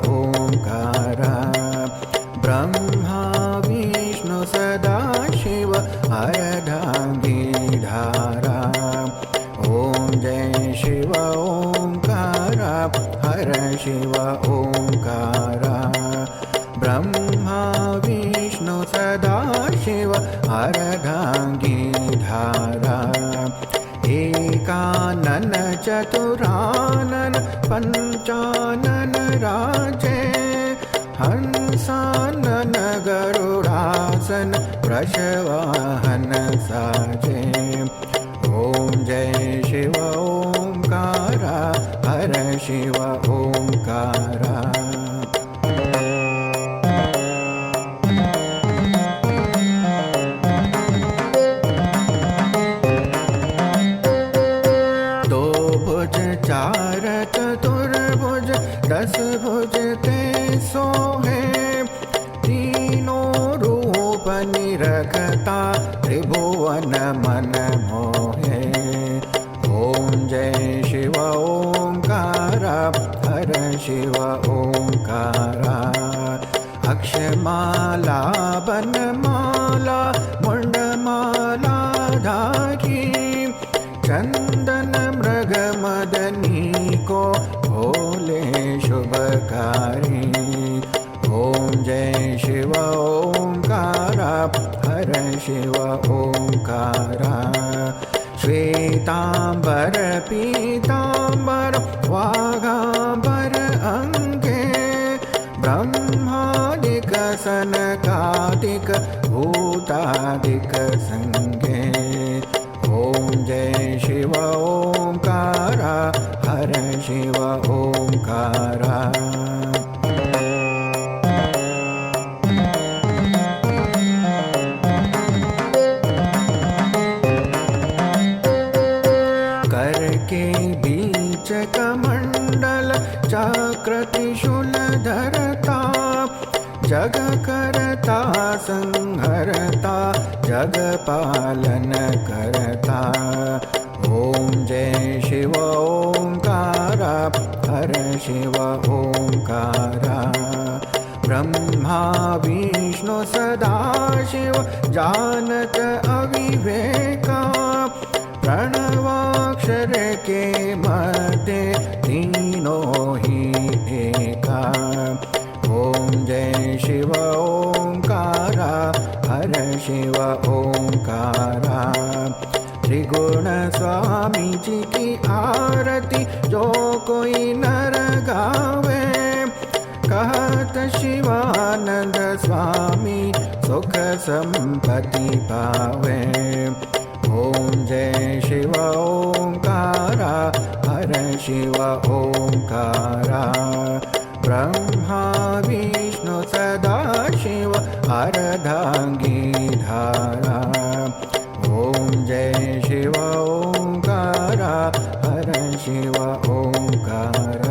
ओंकारा ब्रह्मा विष्णु सदाशिव अर्धांगिधारा ओम जय शिव ओंकारा हर शिव ओंकारा ब्रह्मा विष्णु सदाशिव अर्धांगिधारा एकानन चतुरानन पंचानन राजे हंसानन गरुडासन वृषवाहन साजे ओम जय शिव ओंकारा हर शिव ओंकारा चार चतुर्भुज दस भुज ते सोहे तीनों रूप निरखता त्रिभुवन मन मोहे ओम जय शिव ओंकारा हर शिव ओंकारा अक्षमाला बनमाला मुंडमाला धारी चंदन मृग मदनी को भोले शुभकारी ओम जय शिव ओंकारा हर शिव ओंकारा श्वेतांबर पीतांबर वाघांबर अंगे ब्रह्मादिक सनकादिक भूतादिक संगे ओम जय शिव ओंकारा हर शिव ओंकारा कर के बीच कमंडल चक्र त्रिशूल धरता जग करता संहरता जग पालन करता ओम जय शिव ओंकारा हर शिव ओंकारा ब्रह्मा विष्णु सदाशिव जानत अविवेका प्रणवाक्षर के मध्य तीनों ही एका ओम जय शिव ओंकारा हर शिव ओंकारा त्रिगुण स्वामी जी की आरती जो कोई नर गावे कहत शिवानंद स्वामी सुख संपत्ति पावे ओम जय शिव ओंकारा हर शिव ओंकारा ब्रह्मा विष्णु सदाशिव अर्धांगिधारा ओम जय शिव ओंकारा हर शिव ओंकारा।